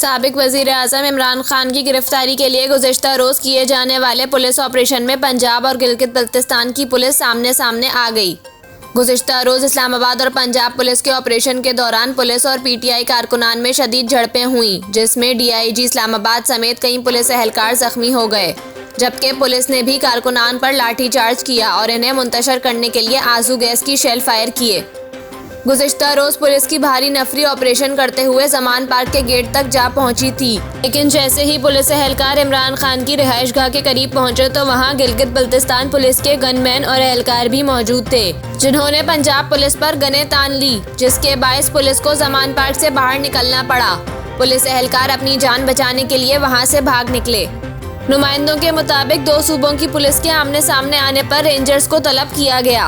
साबिक वजीर आज़म इमरान खान की गिरफ्तारी के लिए गुज़िश्ता रोज़ किए जाने वाले पुलिस ऑपरेशन में पंजाब और गिलगित बल्तिस्तान की पुलिस सामने सामने आ गई। गुज़िश्ता रोज़ इस्लामाबाद और पंजाब पुलिस के ऑपरेशन के दौरान पुलिस और पीटीआई कारकुनान में शदीद झड़पें हुई, जिसमें डीआईजी इस्लामाबाद समेत कई पुलिस एहलकार जख्मी हो गए, जबकि पुलिस ने भी कारकुनान पर लाठीचार्ज किया और इन्हें मुंतशर करने के लिए आंसू गैस की शेल फायर किए। गुज़िश्ता रोज़ पुलिस की भारी नफरी ऑपरेशन करते हुए जमान पार्क के गेट तक जा पहुंची थी, लेकिन जैसे ही पुलिस एहलकार इमरान खान की रिहाइशगाह के करीब पहुंचे तो वहां गिलगित बल्तिस्तान पुलिस के गनमैन और एहलकार भी मौजूद थे, जिन्होंने पंजाब पुलिस पर गनें तान ली, जिसके बायस पुलिस को जमान पार्क से बाहर निकलना पड़ा। पुलिस एहलकार अपनी जान बचाने के लिए वहां से भाग निकले। नुमाइंदों के मुताबिक दो सूबों की पुलिस के आमने सामने आने पर रेंजर्स को तलब किया गया।